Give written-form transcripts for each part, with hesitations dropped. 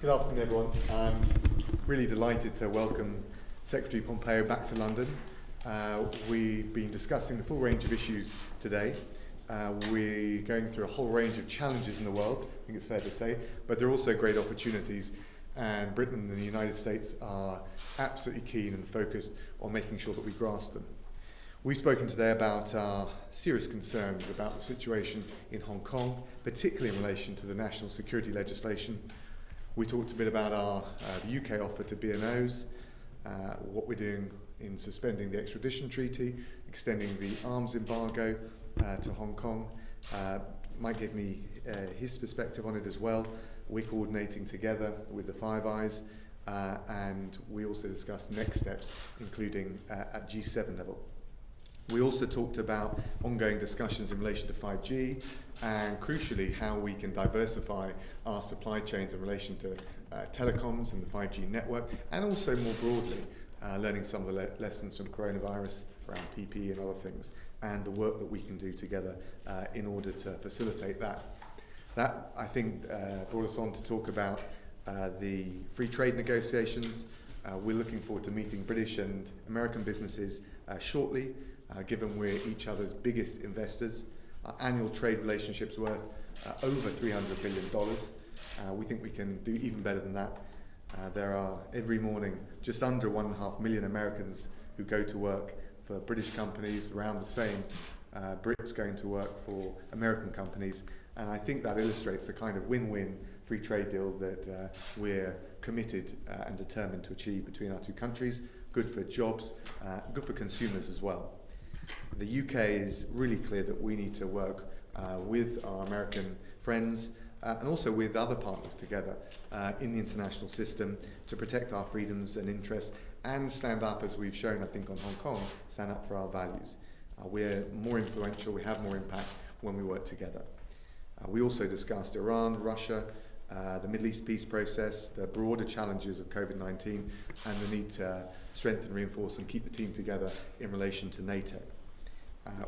Good afternoon, everyone. I'm really delighted to welcome Secretary Pompeo back to London. We've been discussing the full range of issues today. We're going through a whole range of challenges in the world, I think it's fair to say, but there are also great opportunities, and Britain and the United States are absolutely keen and focused on making sure that we grasp them. We've spoken today about our serious concerns about the situation in Hong Kong, particularly in relation to the national security legislation. We talked a bit about the UK offer to B&Os, what we're doing in suspending the extradition treaty, extending the arms embargo to Hong Kong. Mike gave me his perspective on it as well. We're coordinating together with the Five Eyes, and we also discussed next steps, including at G7 level. We also talked about ongoing discussions in relation to 5G and, crucially, how we can diversify our supply chains in relation to telecoms and the 5G network, and also more broadly, learning some of the lessons from coronavirus around PPE and other things, and the work that we can do together in order to facilitate that. That, I think, brought us on to talk about the free trade negotiations. We're looking forward to meeting British and American businesses shortly, given we're each other's biggest investors. Our annual trade relationship's worth over $300 billion. We think we can do even better than that. There are, every morning, just under 1.5 million Americans who go to work for British companies, around the same Brits going to work for American companies, and I think that illustrates the kind of win-win free trade deal that we're committed and determined to achieve between our two countries. Good for jobs, good for consumers as well. The UK is really clear that we need to work with our American friends and also with other partners together in the international system to protect our freedoms and interests and stand up, as we've shown, I think, on Hong Kong, stand up for our values. We're more influential, we have more impact when we work together. We also discussed Iran, Russia, the Middle East peace process, the broader challenges of COVID-19, and the need to strengthen, reinforce, and keep the team together in relation to NATO.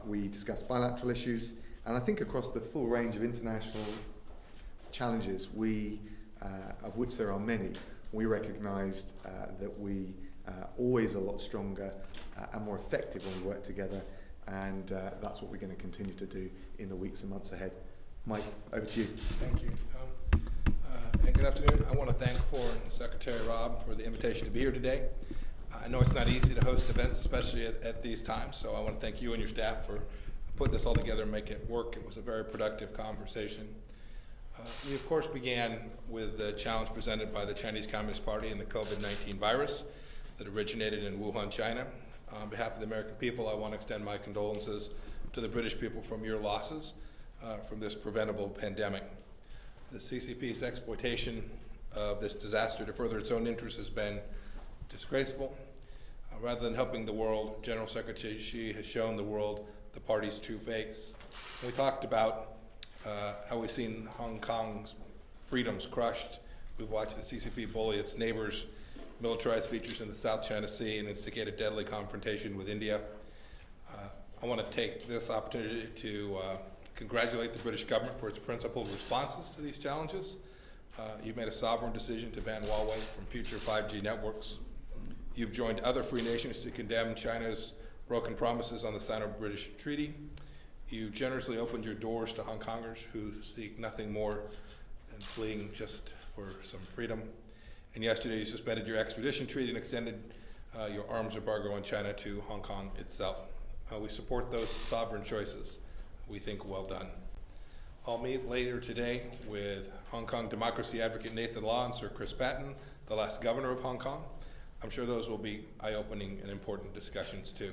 We discussed bilateral issues, and I think across the full range of international challenges, of which there are many, we recognised that we always a lot stronger and more effective when we work together, and that's what we're going to continue to do in the weeks and months ahead. Mike, over to you. Thank you. And good afternoon. I want to thank Foreign Secretary Raab for the invitation to be here today. I know it's not easy to host events, especially at these times, so I want to thank you and your staff for putting this all together and making it work. It was a very productive conversation. We, of course, began with the challenge presented by the Chinese Communist Party and the COVID-19 virus that originated in Wuhan, China. On behalf of the American people, I want to extend my condolences to the British people from your losses from this preventable pandemic. The CCP's exploitation of this disaster to further its own interests has been disgraceful. Rather than helping the world, General Secretary Xi has shown the world the party's true face. We talked about how we've seen Hong Kong's freedoms crushed. We've watched the CCP bully its neighbors, militarize features in the South China Sea, and instigate a deadly confrontation with India. I want to take this opportunity to congratulate the British government for its principled responses to these challenges. You've made a sovereign decision to ban Huawei from future 5G networks. You've joined other free nations to condemn China's broken promises on the Sino-British Treaty. You generously opened your doors to Hong Kongers who seek nothing more than fleeing just for some freedom. And yesterday you suspended your extradition treaty and extended your arms embargo on China to Hong Kong itself. We support those sovereign choices. We think well done. I'll meet later today with Hong Kong democracy advocate Nathan Law and Sir Chris Patten, the last governor of Hong Kong. I'm sure those will be eye-opening and important discussions too.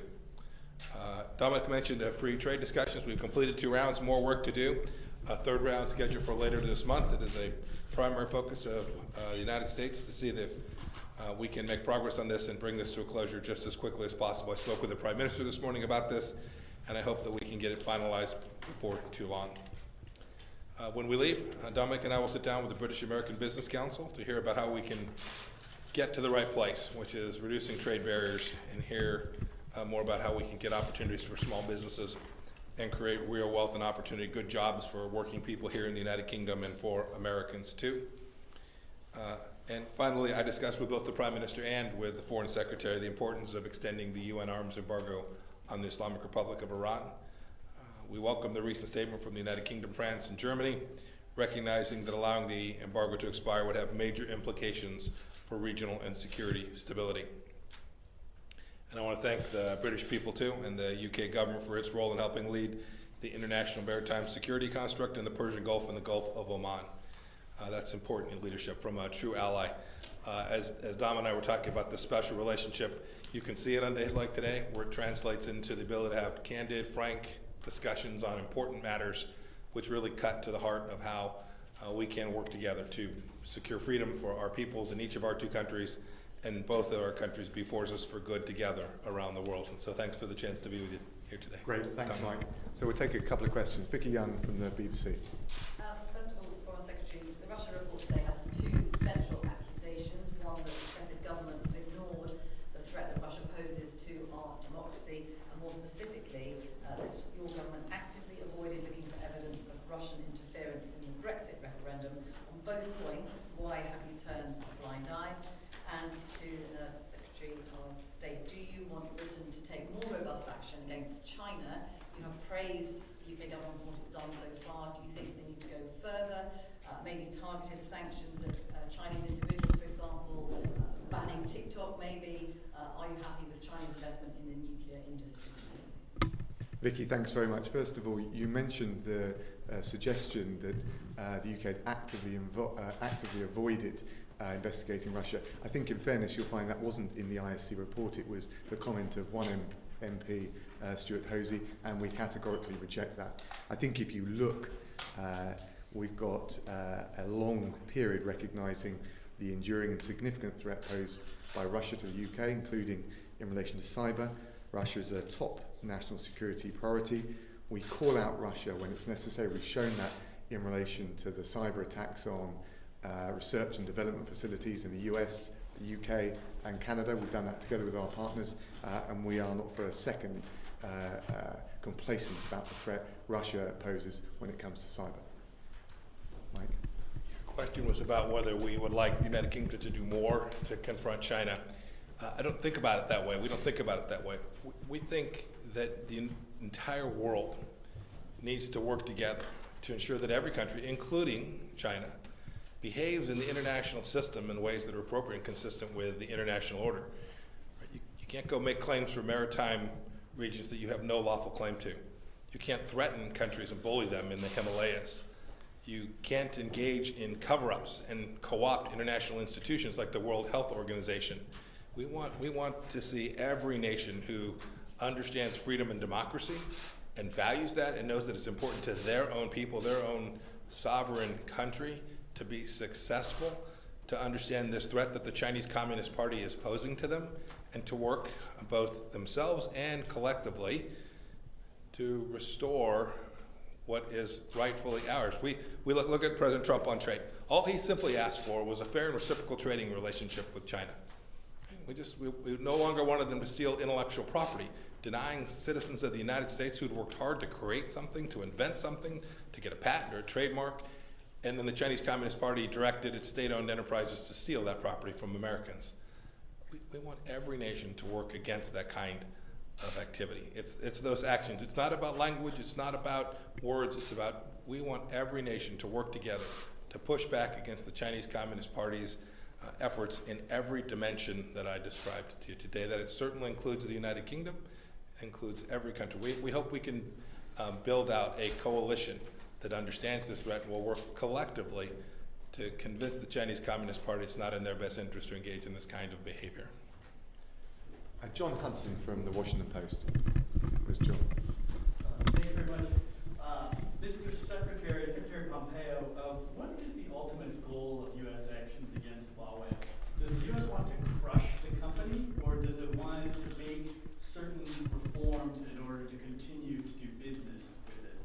Dominc mentioned the free trade discussions. We've completed 2 rounds, more work to do. A 3rd round scheduled for later this month. It is a primary focus of the United States to see if we can make progress on this and bring this to a closure just as quickly as possible. I spoke with the Prime Minister this morning about this, and I hope that we can get it finalized before too long. When we leave, Dominc and I will sit down with the British American Business Council to hear about how we can get to the right place, which is reducing trade barriers, and hear more about how we can get opportunities for small businesses and create real wealth and opportunity, good jobs for working people here in the United Kingdom and for Americans too. And finally, I discussed with both the Prime Minister and with the Foreign Secretary the importance of extending the UN arms embargo on the Islamic Republic of Iran. We welcome the recent statement from the United Kingdom, France, and Germany, recognizing that allowing the embargo to expire would have major implications for regional and security stability. And I want to thank the British people too, and the UK government for its role in helping lead the international maritime security construct in the Persian Gulf and the Gulf of Oman. That's important in leadership from a true ally. As Dom and I were talking about this special relationship, you can see it on days like today, where it translates into the ability to have candid, frank discussions on important matters, which really cut to the heart of how we can work together to secure freedom for our peoples in each of our two countries, and both of our countries be forces for good together around the world. And so thanks for the chance to be with you here today. Great, thanks, Mike. So we'll take a couple of questions. Vicky Young from the BBC. First of all, Foreign Secretary, the Russia report today has two central accusations. One, that successive governments have ignored the threat that Russia poses to our democracy, and more specifically, that your government actively avoided looking for evidence of Russian interference in the Brexit referendum. On both points, why have you turned a blind eye? And to the Secretary of State, do you want Britain to take more robust action against China? You have praised the UK government for what it's done so far. Do you think they need to go further? Maybe targeted sanctions of Chinese individuals, for example, banning TikTok maybe. Are you happy with China's investment in the nuclear industry? Vicky, thanks very much. First of all, you mentioned the suggestion that the UK had actively avoided investigating Russia. I think in fairness you'll find that wasn't in the ISC report, it was the comment of one MP, Stuart Hosey, and we categorically reject that. I think if you look, we've got a long period recognising the enduring and significant threat posed by Russia to the UK, including in relation to cyber. Russia is a top national security priority. We call out Russia when it's necessary. We've shown that in relation to the cyber attacks on research and development facilities in the US, the UK and Canada. We've done that together with our partners, and we are not for a second complacent about the threat Russia poses when it comes to cyber. Mike? Your question was about whether we would like the United Kingdom to do more to confront China. I don't think about it that way. We don't think about it that way. We think that the entire world needs to work together to ensure that every country, including China, behaves in the international system in ways that are appropriate and consistent with the international order. You can't go make claims for maritime regions that you have no lawful claim to. You can't threaten countries and bully them in the Himalayas. You can't engage in cover-ups and co-opt international institutions like the World Health Organization. We want to see every nation who understands freedom and democracy and values that and knows that it's important to their own people, their own sovereign country, to be successful, to understand this threat that the Chinese Communist Party is posing to them, and to work both themselves and collectively to restore what is rightfully ours. We look at President Trump on trade. All he simply asked for was a fair and reciprocal trading relationship with China. We no longer wanted them to steal intellectual property, denying citizens of the United States who'd worked hard to create something, to invent something, to get a patent or a trademark. And then the Chinese Communist Party directed its state-owned enterprises to steal that property from Americans. We want every nation to work against that kind of activity. It's those actions. It's not about language, it's not about words, it's about we want every nation to work together to push back against the Chinese Communist Party's efforts in every dimension that I described to you today. That it certainly includes the United Kingdom, includes every country. We hope we can build out a coalition that understands this threat and will work collectively to convince the Chinese Communist Party it's not in their best interest to engage in this kind of behavior. John Hudson from the Washington Post. Where's John? Thanks very much. Mr. Secretary Pompeo, what is the ultimate goal of U.S. actions against Huawei? Does the U.S. want to crush the company, or does it want to make certain reforms in order to continue to do business with it?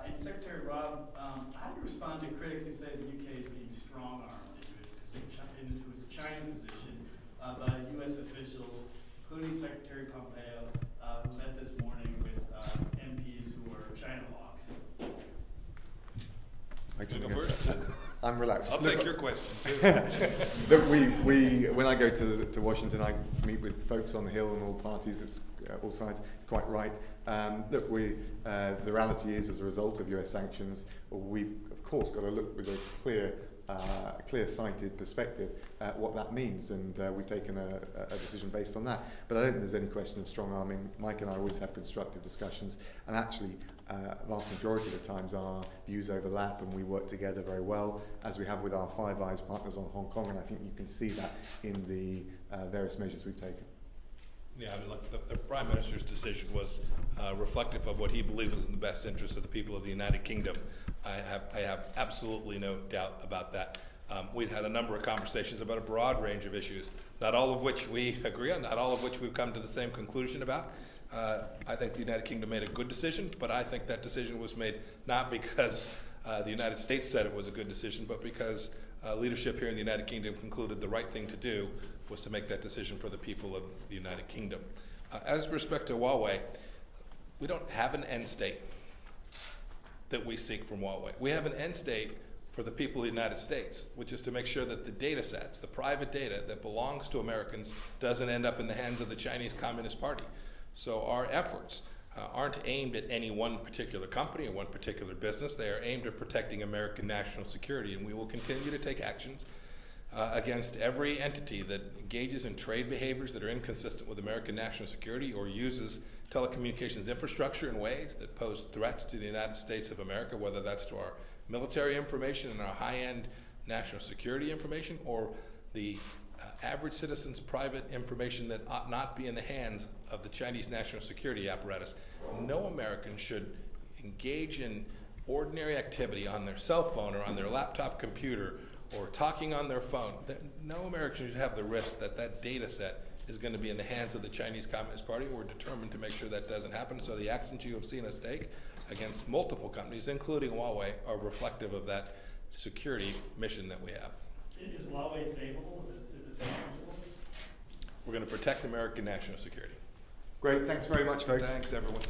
And Secretary Raab, how do you respond to critics who say the UK is being strong-armed into its China position by U.S. officials, including Secretary Pompeo, who met this morning with MPs who are China hawks? I can go first. I'm relaxed. I'll take your question too. Look, when I go to Washington, I meet with folks on the Hill and all parties, it's all sides, quite right. Look, the reality is, as a result of US sanctions, we've of course got to look with a clear-sighted perspective at what that means, and we've taken a decision based on that. But I don't think there's any question of strong-arming. Mike and I always have constructive discussions, and actually, vast majority of the times our views overlap, and we work together very well, as we have with our Five Eyes partners on Hong Kong, and I think you can see that in the various measures we've taken. Yeah, I mean, look, the Prime Minister's decision was reflective of what he believed was in the best interest of the people of the United Kingdom. I have absolutely no doubt about that. We've had a number of conversations about a broad range of issues, not all of which we agree on, not all of which we've come to the same conclusion about. I think the United Kingdom made a good decision, but I think that decision was made not because the United States said it was a good decision, but because leadership here in the United Kingdom concluded the right thing to do was to make that decision for the people of the United Kingdom. As respect to Huawei, we don't have an end state that we seek from Huawei. We have an end state for the people of the United States, which is to make sure that the data sets, the private data that belongs to Americans, doesn't end up in the hands of the Chinese Communist Party. So our efforts aren't aimed at any one particular company or one particular business. They are aimed at protecting American national security, and we will continue to take actions against every entity that engages in trade behaviors that are inconsistent with American national security or uses telecommunications infrastructure in ways that pose threats to the United States of America, whether that's to our military information and our high-end national security information, or the average citizen's private information that ought not be in the hands of the Chinese national security apparatus. No American should engage in ordinary activity on their cell phone or on their laptop computer or talking on their phone. No American should have the risk that that data set is going to be in the hands of the Chinese Communist Party. We're determined to make sure that doesn't happen. So the actions you have seen us take against multiple companies, including Huawei, are reflective of that security mission that we have. Is Huawei savable? Is it salvageable? We're going to protect American national security. Great, thanks very much, folks. Thanks, everyone.